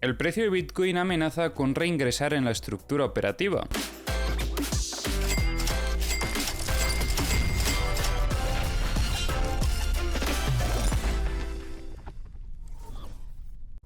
El precio de Bitcoin amenaza con reingresar en la estructura operativa.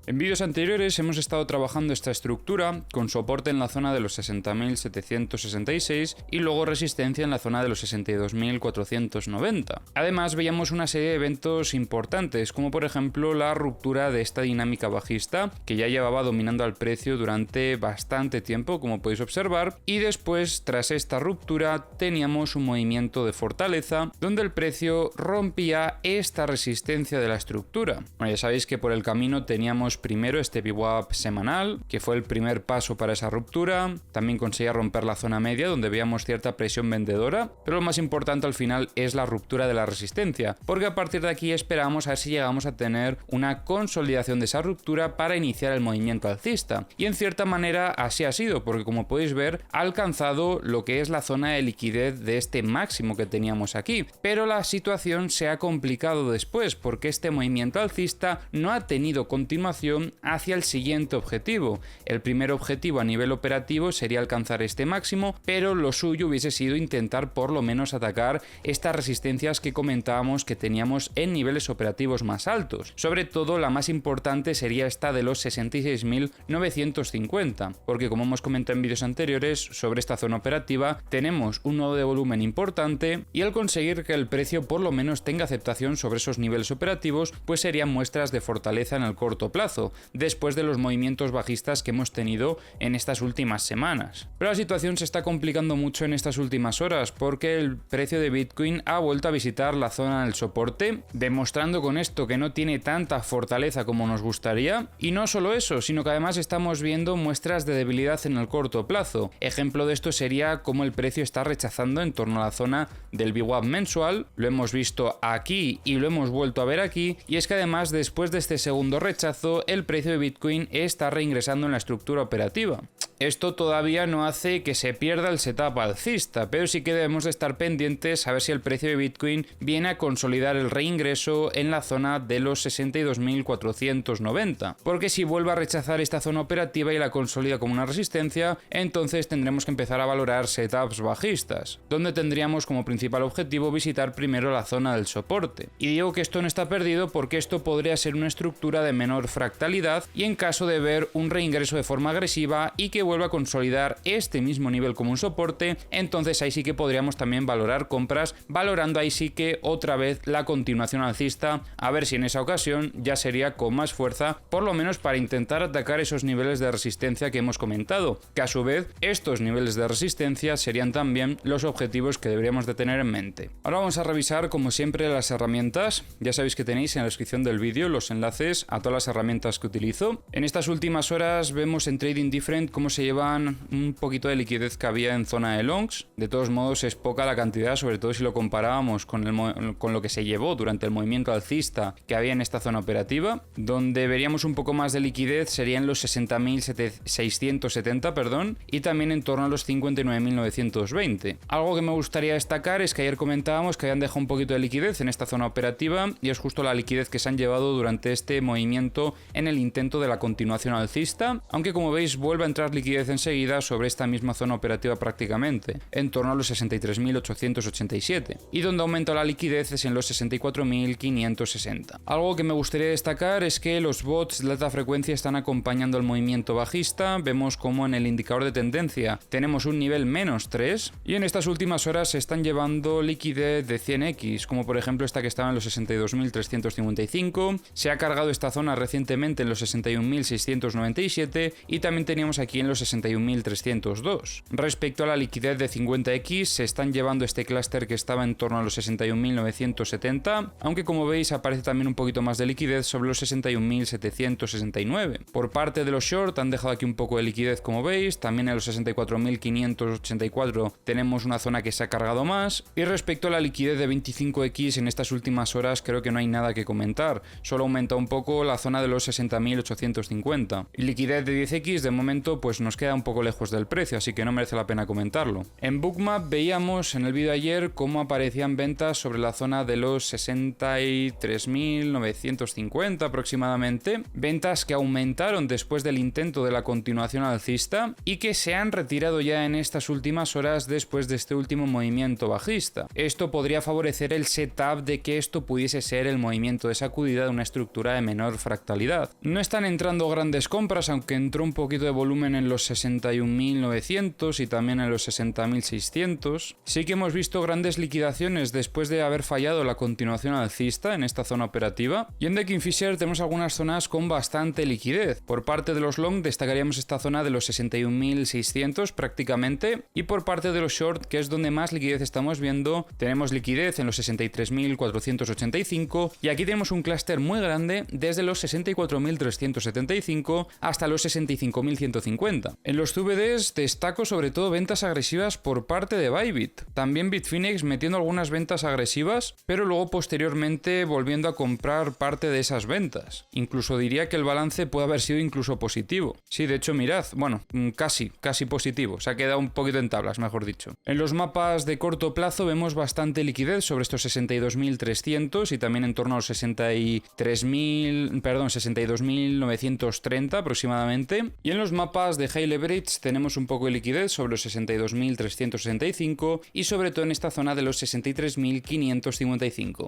En vídeos anteriores hemos estado trabajando esta estructura con soporte en la zona de los 60.766 y luego resistencia en la zona de los 62.490. Además veíamos una serie de eventos importantes, como por ejemplo la ruptura de esta dinámica bajista que ya llevaba dominando al precio durante bastante tiempo, como podéis observar, y después tras esta ruptura teníamos un movimiento de fortaleza donde el precio rompía esta resistencia de la estructura. Bueno, ya sabéis que por el camino teníamos primero este VWAP semanal, que fue el primer paso para esa ruptura. También conseguía romper la zona media, donde veíamos cierta presión vendedora, pero lo más importante al final es la ruptura de la resistencia, porque a partir de aquí esperamos a ver si llegamos a tener una consolidación de esa ruptura para iniciar el movimiento alcista. Y en cierta manera así ha sido, porque como podéis ver, ha alcanzado lo que es la zona de liquidez de este máximo que teníamos aquí, pero la situación se ha complicado después, porque este movimiento alcista no ha tenido continuación hacia el siguiente objetivo. El primer objetivo a nivel operativo sería alcanzar este máximo, pero lo suyo hubiese sido intentar por lo menos atacar estas resistencias que comentábamos que teníamos en niveles operativos más altos. Sobre todo la más importante sería esta de los 66.950, porque como hemos comentado en vídeos anteriores sobre esta zona operativa, tenemos un nodo de volumen importante y al conseguir que el precio por lo menos tenga aceptación sobre esos niveles operativos, pues serían muestras de fortaleza en el corto plazo, después de los movimientos bajistas que hemos tenido en estas últimas semanas. Pero la situación se está complicando mucho en estas últimas horas, porque el precio de Bitcoin ha vuelto a visitar la zona del soporte, demostrando con esto que no tiene tanta fortaleza como nos gustaría, y no solo eso, sino que además estamos viendo muestras de debilidad en el corto plazo. Ejemplo de esto sería cómo el precio está rechazando en torno a la zona del VWAP mensual, lo hemos visto aquí y lo hemos vuelto a ver aquí, y es que además después de este segundo rechazo, el precio de Bitcoin está reingresando en la estructura operativa. Esto todavía no hace que se pierda el setup alcista, pero sí que debemos de estar pendientes a ver si el precio de Bitcoin viene a consolidar el reingreso en la zona de los 62.490, porque si vuelve a rechazar esta zona operativa y la consolida como una resistencia, entonces tendremos que empezar a valorar setups bajistas, donde tendríamos como principal objetivo visitar primero la zona del soporte. Y digo que esto no está perdido porque esto podría ser una estructura de menor fractalidad y en caso de ver un reingreso de forma agresiva y que vuelva a consolidar este mismo nivel como un soporte, entonces ahí sí que podríamos también valorar compras, valorando ahí sí que otra vez la continuación alcista, a ver si en esa ocasión ya sería con más fuerza, por lo menos para intentar atacar esos niveles de resistencia que hemos comentado, que a su vez estos niveles de resistencia serían también los objetivos que deberíamos de tener en mente. Ahora vamos a revisar como siempre las herramientas. Ya sabéis que tenéis en la descripción del vídeo los enlaces a todas las herramientas que utilizo. En estas últimas horas vemos en Trading Different cómo se llevan un poquito de liquidez que había en zona de longs. De todos modos es poca la cantidad, sobre todo si lo comparábamos con lo que se llevó durante el movimiento alcista que había en esta zona operativa. Donde veríamos un poco más de liquidez serían los 60.670, y también en torno a los 59.920. Algo que me gustaría destacar es que ayer comentábamos que habían dejado un poquito de liquidez en esta zona operativa y es justo la liquidez que se han llevado durante este movimiento en el intento de la continuación alcista, aunque como veis vuelve a entrar liquidez enseguida sobre esta misma zona operativa prácticamente, en torno a los 63.887, y donde aumenta la liquidez es en los 64.560. Algo que me gustaría destacar es que los bots de alta frecuencia están acompañando el movimiento bajista. Vemos como en el indicador de tendencia tenemos un nivel -3 y en estas últimas horas se están llevando liquidez de 100x, como por ejemplo esta que estaba en los 62.355, se ha cargado esta zona recientemente en los 61.697 y también teníamos aquí en los 61.302. Respecto a la liquidez de 50x, se están llevando este clúster que estaba en torno a los 61.970, aunque como veis aparece también un poquito más de liquidez sobre los 61.769. Por parte de los short han dejado aquí un poco de liquidez, como veis, también en los 64.584 tenemos una zona que se ha cargado más, y respecto a la liquidez de 25x en estas últimas horas creo que no hay nada que comentar, solo aumenta un poco la zona de los 60.850. Y liquidez de 10x de momento pues nos queda un poco lejos del precio, así que no merece la pena comentarlo. En Bookmap veíamos en el vídeo ayer cómo aparecían ventas sobre la zona de los 63.950 aproximadamente, ventas que aumentaron después del intento de la continuación alcista y que se han retirado ya en estas últimas horas después de este último movimiento bajista. Esto podría favorecer el setup de que esto pudiese ser el movimiento de sacudida de una estructura de menor fractalidad. No están entrando grandes compras, aunque entró un poquito de volumen en los 61.900 y también en los 60.600. Sí que hemos visto grandes liquidaciones después de haber fallado la continuación alcista en esta zona operativa. Y en The Kingfisher tenemos algunas zonas con bastante liquidez. Por parte de los long destacaríamos esta zona de los 61.600 prácticamente, y por parte de los short, que es donde más liquidez estamos viendo, tenemos liquidez en los 63.485 y aquí tenemos un clúster muy grande desde los 64.375 hasta los 65.150. En los CBDs destaco sobre todo ventas agresivas por parte de Bybit. También Bitfinex metiendo algunas ventas agresivas, pero luego posteriormente volviendo a comprar parte de esas ventas. Incluso diría que el balance puede haber sido incluso positivo. Sí, de hecho mirad, bueno, casi positivo. Se ha quedado un poquito en tablas, mejor dicho. En los mapas de corto plazo vemos bastante liquidez sobre estos 62.300 y también en torno a los 62.930 aproximadamente. Y en los mapas de high leverage tenemos un poco de liquidez sobre los 62.365 y sobre todo en esta zona de los 63.555.